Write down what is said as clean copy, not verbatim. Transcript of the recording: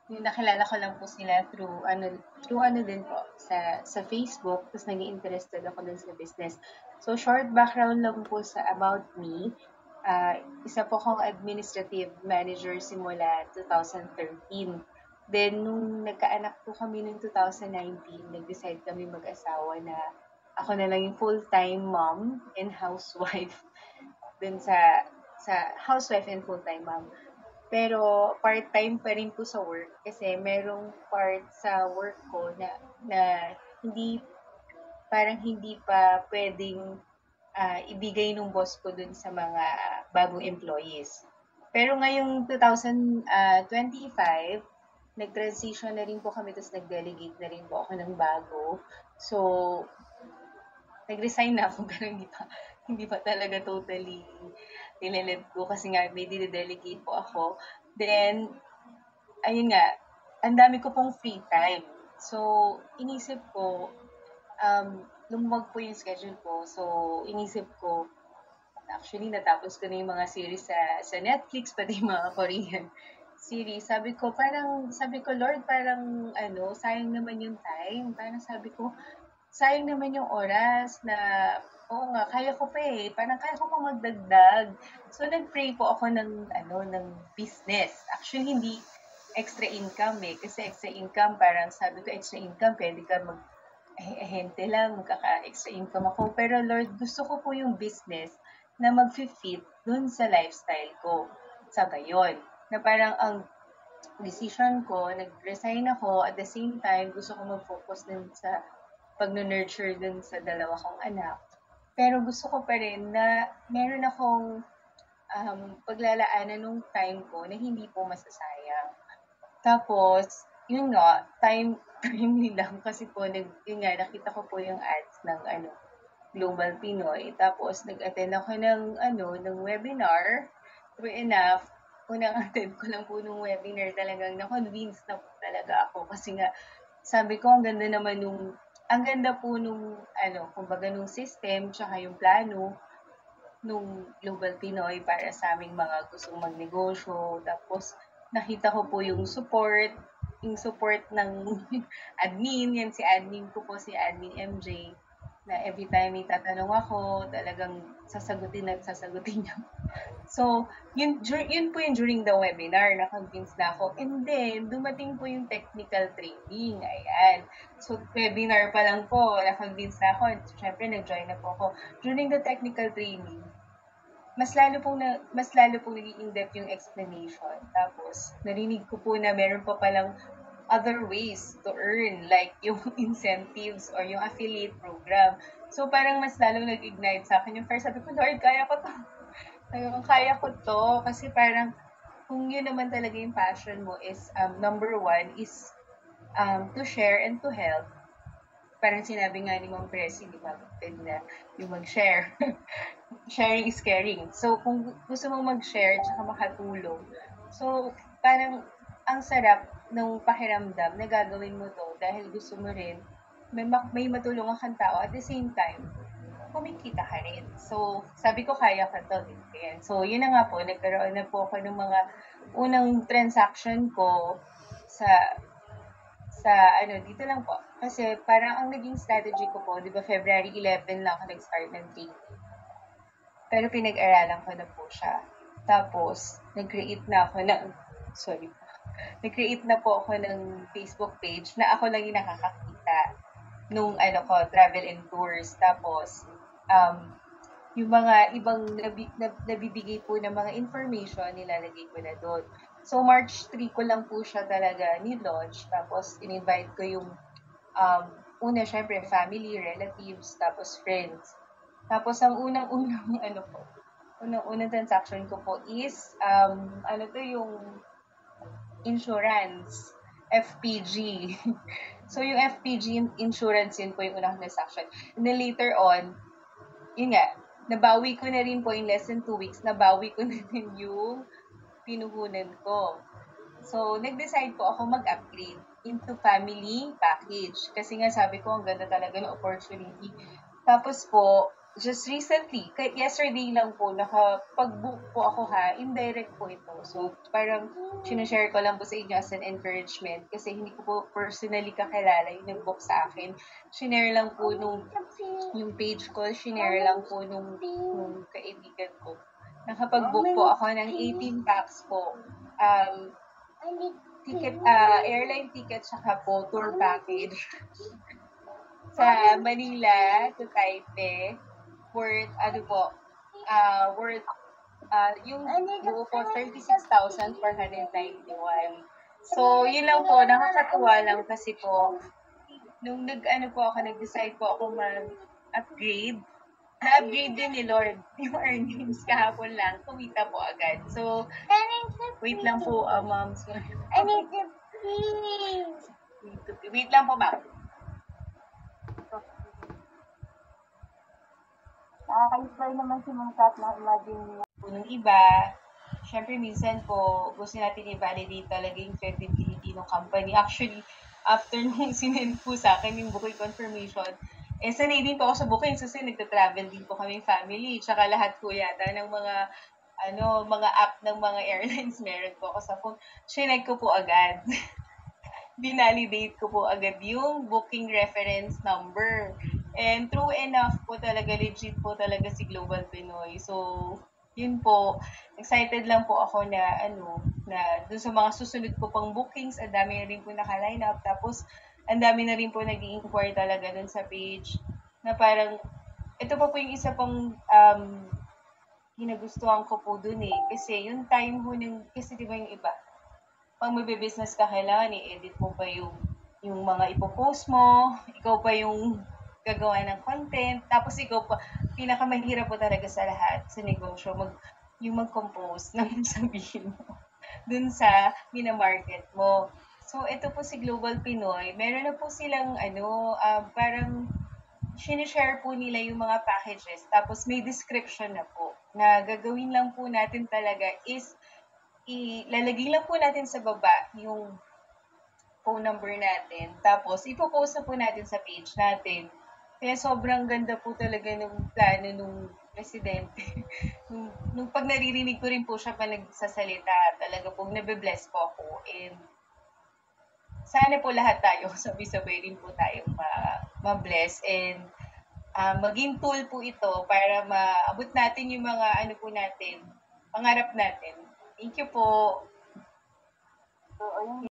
Yung nakilala ko lang po sila through ano din po, sa Facebook, tapos naging interested ako dun sa business. So, short background lang po sa about me. Isa po akong administrative manager simula 2013. Then, nung nagkaanak po kami noong 2019, nag-decide kami mag-asawa na ako na lang yung full-time mom and housewife dun sa housewife and full-time mom. Pero part-time pa rin po sa work kasi merong part sa work ko na hindi parang hindi pa puwedeng, ibigay nung boss ko dun sa mga bagong employees. Pero ngayong 2025, nag-transition na rin po kami ta's nag-delegate na rin po ako ng bago. So, nag-resign na ako pero hindi pa talaga totally nile-let go kasi nga may dine-delegate po ako. Then, ayun nga, ang dami ko pong free time. So, inisip ko, lumuwag po yung schedule ko. So, inisip ko, actually, natapos ko na yung mga series sa Netflix, pati yung mga Korean series. Sabi ko, Lord, parang, sayang naman yung time. Parang sabi ko, sayang naman yung oras na, oo nga, kaya ko pa eh. Parang kaya ko pa magdagdag. So, nag-pray po ako ng business. Actually, hindi extra income eh. Kasi extra income, parang sabi ko, extra income, pwede ka ahente lang, magkaka-extra income ako. Pero Lord, gusto ko po yung business na mag-fit dun sa lifestyle ko. Sa gayon. Na parang ang decision ko, nag-resign ako, at the same time, gusto ko mag-focus din sa pag-nurture dun sa dalawa kong anak. Pero gusto ko pa rin na meron akong paglalaanan ng time ko na hindi po masasayang. Tapos, yun nga, timely lang kasi po, yun nga, nakita ko po yung ads ng Global Pinoy. Tapos, nag-attend ako ng webinar. True enough, unang attend ko lang po nung webinar, talagang na-convince na po talaga ako. Kasi nga, sabi ko, ang ganda po kumbaga nung system, tsaka yung plano nung Global Pinoy para sa aming mga gustong magnegosyo. Tapos, nakita ko po yung support ng admin, yan si admin ko po, si admin MJ, na every time may tatanong ako, talagang sasagutin at sasagutin niya. So, yun po yung during the webinar, na-convince na ako. And then, dumating po yung technical training. Ayan. So, webinar pa lang po, na-convince na ako. Siyempre, nag-join na po ako. During the technical training, mas lalo pong naging in-depth yung explanation. Tapos, narinig ko po na meron pa palang other ways to earn, like yung incentives or yung affiliate program. So, parang mas lalong nag-ignite sa akin yung first. Sabi ko, Lord, kaya ko to. Sabi ko, kaya ko to. Kasi parang, kung yun naman talaga yung passion mo is, number one is to share and to help. Parang sinabi nga ni Ma'am Presi, di ba, pwede na yung mag-share. Sharing is caring. So, kung gusto mong mag-share tsaka makatulong, so, parang ang sarap ng pakiramdam na gagawin mo to dahil gusto mo rin may matulungan kang tao at the same time, kumikita ka rin. So, sabi ko kaya ko to. Ayan. So, yun na nga po, nagkaroon na po ako ng mga unang transaction ko sa sa dito lang po. Kasi parang ang naging strategy ko po, di ba February 11 lang ako nag-start ng trading. Pero pinag-aralan ko na po siya. Tapos, nag-create na ako ng, sorry po, nag-create na po ako ng Facebook page na ako lang yung nakakakita nung travel and tours. Tapos, um, yung mga ibang nabibigay po ng mga information, nilalagay ko na doon. So, March 3 ko lang po siya talaga ni-launch. Tapos, in-invite ko yung, una, syempre, family, relatives, tapos friends. Tapos, ang unang-unang, unang-unang transaction ko po is, yung insurance, FPG. So, yung FPG insurance, yun po yung unang transaction. And then later on, yun nga, nabawi ko na rin po in less than 2 weeks, nabawi ko na rin yung pinuhunan ko. So, nag-decide po ako mag-upgrade into family package. Kasi nga sabi ko, ang ganda talaga ng opportunity. Tapos po, just recently, yesterday lang po, nakapag-book po ako ha, indirect po ito. So, parang sinashare ko lang po sa inyo as an encouragement kasi hindi ko po personally kakilala yung nag-book sa akin. Shinare lang po yung page ko, shinare lang po nung kaibigan ko. Nakapag-book po ako ng 18 packs po. Airline ticket, saka po tour package sa Manila to Taipei worth, yung buo po 36,491. So, yun lang po, nakakatuwa lang kasi po, nung nag-decide po ako mag-upgrade, na-upgrade din ni Lord yung earnings kahapon lang, kumita po agad. So, wait lang po, ma'am. Sorry. Wait lang po, ma'am. Nakaka-inspire naman si Ma'am Kat na imagine po ng iba. Siyempre, minsan po, gusto natin i-validate talaga yung credibility ng company. Actually, after nung sinend po sa akin yung booking confirmation, sanay din po ako sa booking kasi nagta-travel din po kami family. Tsaka lahat po yata ng mga app ng mga airlines meron po ako sa phone. Sinag ko po agad. Binalidate ko po agad yung booking reference number. And true enough po talaga, legit po talaga si Global Pinoy. So, yun po, excited lang po ako na dun sa mga susunod ko pang bookings, ang dami na rin po naka-line up. Tapos, ang dami na rin po nag-inquire talaga dun sa page na parang, ito pa po yung isa pang ginagustuhan ko po dun eh. Kasi yung time ho kasi di ba yung iba, pag magbe-business ka, kailangan i-edit mo pa yung mga ipopost mo, ikaw pa yung gagawa ng content, tapos ikaw pa, pinakamahirap po talaga sa lahat sa negosyo, yung mag-compose ng sabihin mo dun sa minamarket mo. So, ito po si Global Pinoy, meron na po silang parang sinishare po nila yung mga packages, tapos may description na po, na gagawin lang po natin talaga is ilalagay lang po natin sa baba yung phone number natin. Tapos, ipopost na po natin sa page natin. Kaya sobrang ganda po talaga ng plano nung presidente. nung pag naririnig ko rin po siya pa nagsasalita, talaga po nabe-bless po ako. And sana po lahat tayo, sabay-sabay rin po tayong ma-bless. And maging tool po ito para maabot natin yung mga pangarap natin. Thank you po. So, ayun